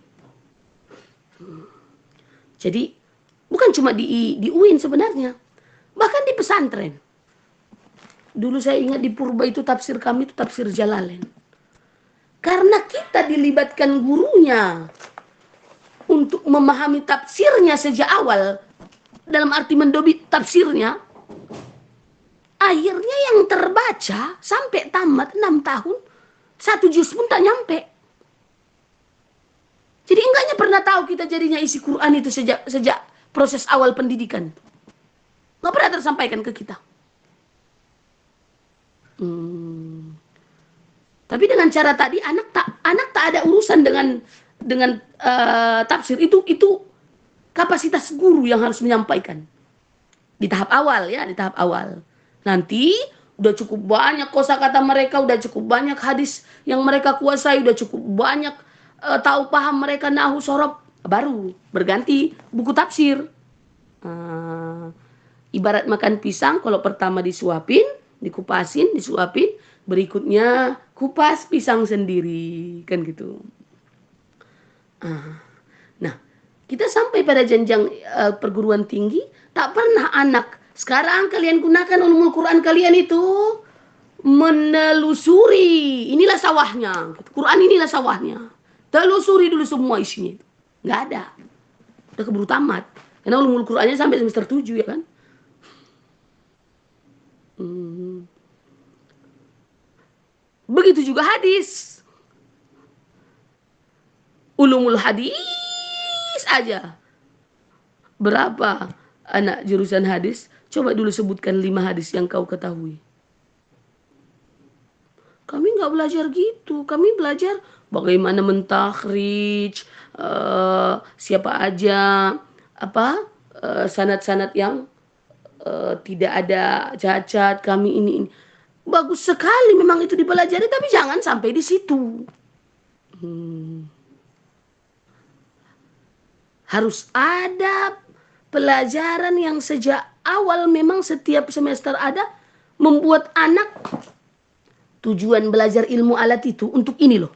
Jadi bukan cuma di UIN sebenarnya, bahkan di pesantren. Dulu saya ingat di Purba itu tafsir kami itu tafsir Jalalain. Karena kita dilibatkan gurunya untuk memahami tafsirnya sejak awal, dalam arti mendobit tafsirnya, akhirnya yang terbaca sampai tamat 6 tahun, 1 juz pun tak nyampe. Jadi enggaknya pernah tahu kita jadinya isi Quran itu sejak proses awal pendidikan. Nggak pernah tersampaikan ke kita. Tapi dengan cara tadi anak tak ada urusan dengan tafsir itu kapasitas guru yang harus menyampaikan di tahap awal ya, di tahap awal. Nanti udah cukup banyak kosakata mereka, udah cukup banyak hadis yang mereka kuasai, udah cukup banyak tahu paham mereka nahu sorob, baru berganti buku tafsir. Ibarat makan pisang, kalau pertama disuapin, dikupasin, disuapin, berikutnya kupas pisang sendiri, kan gitu. Nah, kita sampai pada jenjang perguruan tinggi, tak pernah anak, sekarang kalian gunakan ulumul Quran kalian itu menelusuri, inilah sawahnya, Quran inilah sawahnya, telusuri dulu semua isinya itu. Nggak ada, udah keburu tamat, karena ulumul Qurannya sampai semester 7 ya kan. Begitu juga hadis. Ulumul hadis aja. Berapa anak jurusan hadis? Coba dulu sebutkan 5 hadis yang kau ketahui. Kami nggak belajar gitu. Kami belajar bagaimana mentakhrij, siapa aja, sanad-sanad yang tidak ada cacat, kami ini. Bagus sekali memang itu dipelajari, tapi jangan sampai di situ. Harus ada pelajaran yang sejak awal memang setiap semester ada, membuat anak tujuan belajar ilmu alat itu untuk ini loh.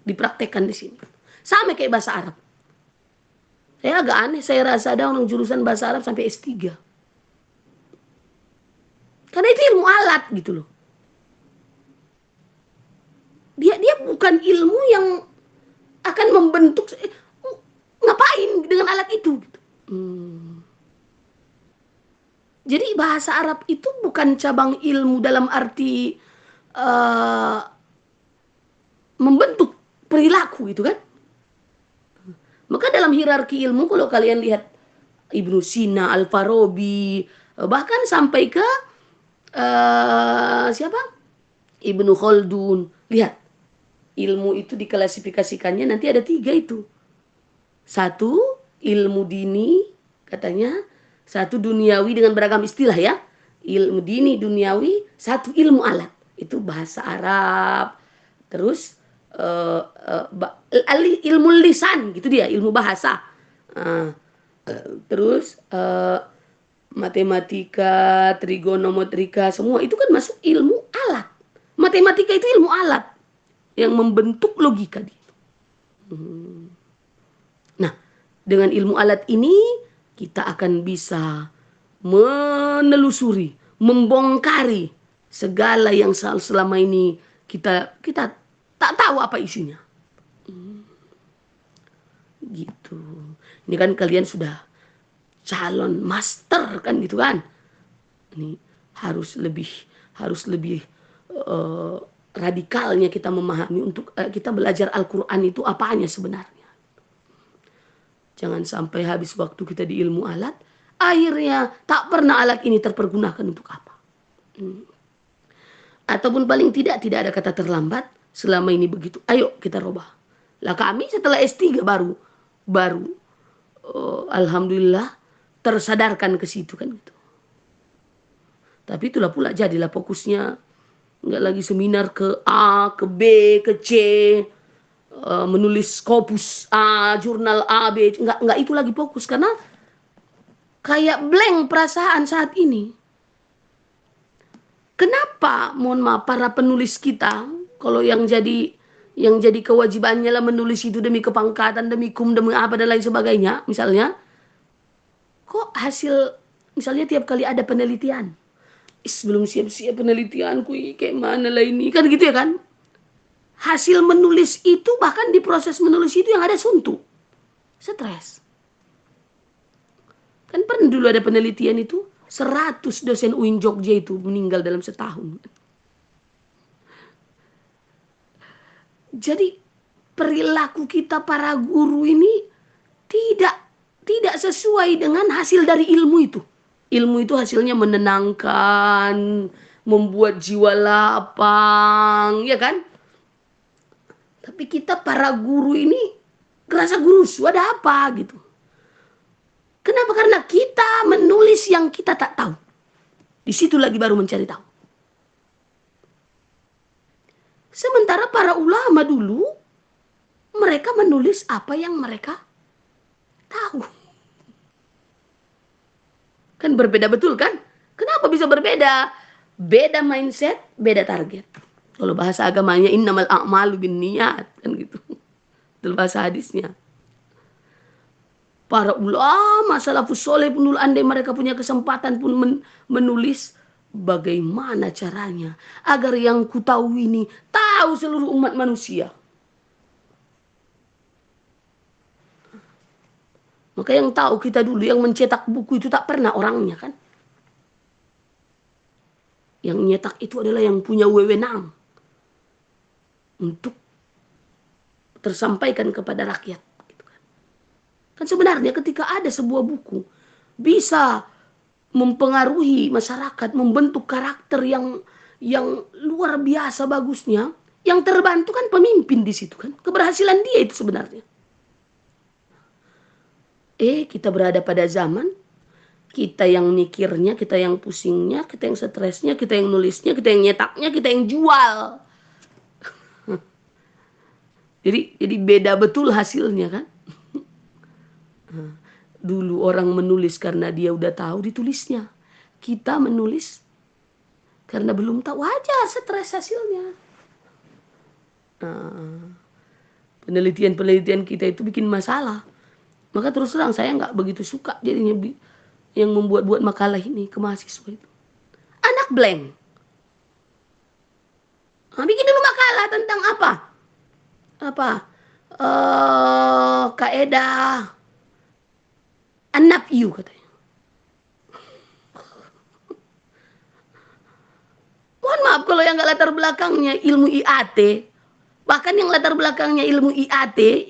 Dipraktekkan di sini. Sama kayak bahasa Arab. Saya agak aneh, saya rasa ada orang jurusan bahasa Arab sampai S3. Karena itu ilmu alat gitu loh. Dia bukan ilmu yang akan membentuk, ngapain dengan alat itu gitu. Jadi bahasa Arab itu bukan cabang ilmu dalam arti membentuk perilaku itu kan. Maka dalam hierarki ilmu kalau kalian lihat Ibnu Sina, Al-Farabi, bahkan sampai ke siapa? Ibnu Khaldun. Lihat, ilmu itu diklasifikasikannya nanti ada 3 itu. 1, ilmu dini katanya. 1 duniawi dengan beragam istilah ya. Ilmu dini, duniawi. 1 ilmu alat. Itu bahasa Arab. Terus ilmu lisan gitu dia, ilmu bahasa. Terus matematika, trigonometrika, semua itu kan masuk ilmu alat. Matematika itu ilmu alat yang membentuk logika dia. Nah, dengan ilmu alat ini kita akan bisa menelusuri, membongkari segala yang selama ini kita tak tahu apa isinya. Gitu. Ini kan kalian sudah calon master kan gitu kan. Ini harus lebih radikalnya kita memahami untuk kita belajar Al-Quran itu apanya sebenarnya. Jangan sampai habis waktu kita di ilmu alat, akhirnya tak pernah alat ini terpergunakan untuk apa. Ataupun paling tidak ada kata terlambat. Selama ini begitu, ayo kita robah. Lah kami setelah S3 baru alhamdulillah tersadarkan ke situ kan gitu. Tapi itulah pula jadilah fokusnya nggak lagi seminar ke A, ke B, ke C, menulis Scopus A, jurnal A, B, nggak itu lagi fokus karena kayak blank perasaan saat ini. Kenapa mohon maaf para penulis kita kalau yang jadi kewajibannya lah menulis itu demi kepangkatan, demi demi apa dan lain sebagainya, misalnya, kok hasil, misalnya tiap kali ada penelitian, belum siap-siap penelitianku kayak mana lah ini, kan gitu ya kan? Hasil menulis itu bahkan di proses menulis itu yang ada suntuk, stres. Kan pernah dulu ada penelitian itu 100 dosen UIN Jogja itu meninggal dalam setahun. Jadi perilaku kita para guru ini tidak sesuai dengan hasil dari ilmu itu. Ilmu itu hasilnya menenangkan, membuat jiwa lapang, ya kan? Tapi kita para guru ini kerasa gurusu, ada apa gitu. Kenapa? Karena kita menulis yang kita tak tahu. Di situ lagi baru mencari tahu. Sementara para ulama dulu, mereka menulis apa yang mereka tahu. Kan berbeda betul kan? Kenapa bisa berbeda? Beda mindset, beda target. Kalau bahasa agamanya innamal a'malu binniyat, kan gitu. Itu bahasa hadisnya. Para ulama salafus soleh pun andai mereka punya kesempatan pun menulis bagaimana caranya agar yang ku tahu ini tahu seluruh umat manusia. Maka yang tahu kita dulu, yang mencetak buku itu tak pernah orangnya kan. Yang nyetak itu adalah yang punya wewenang untuk tersampaikan kepada rakyat. Kan sebenarnya ketika ada sebuah buku bisa mempengaruhi masyarakat, membentuk karakter yang luar biasa bagusnya, yang terbantu kan pemimpin di situ kan. Keberhasilan dia itu sebenarnya. Kita berada pada zaman kita yang mikirnya, kita yang pusingnya, kita yang stresnya, kita yang nulisnya, kita yang nyetaknya, kita yang jual. Jadi beda betul hasilnya kan. Dulu orang menulis karena dia udah tahu ditulisnya. Kita menulis karena belum tahu, wajar stres hasilnya. Penelitian-penelitian kita itu bikin masalah. Maka terus terang saya nggak begitu suka jadinya yang membuat-buat makalah ini ke mahasiswa itu. Anak blank. Bikin dulu makalah tentang apa? Kaedah An-Nafyu katanya. Mohon maaf kalau yang nggak latar belakangnya ilmu IAT, Bahkan yang latar belakangnya ilmu IAT,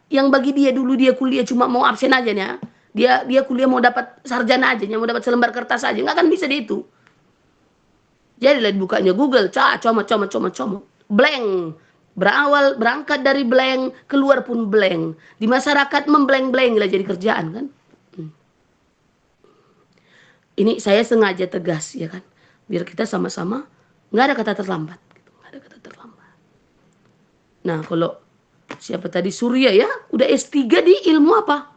yang bagi dia dulu dia kuliah cuma mau absen aja nih, dia kuliah mau dapat sarjana aja, mau dapat selembar kertas aja, nggak akan bisa dia itu. Jadi lihat bukanya Google, comot, blank. Berangkat dari blank, keluar pun blank. Di masyarakat memblank-blank lah jadi kerjaan kan. Ini saya sengaja tegas ya kan, biar kita sama-sama nggak ada kata terlambat, gitu. Nggak ada kata terlambat. Nah kalau siapa tadi Surya ya, udah S3 di ilmu apa?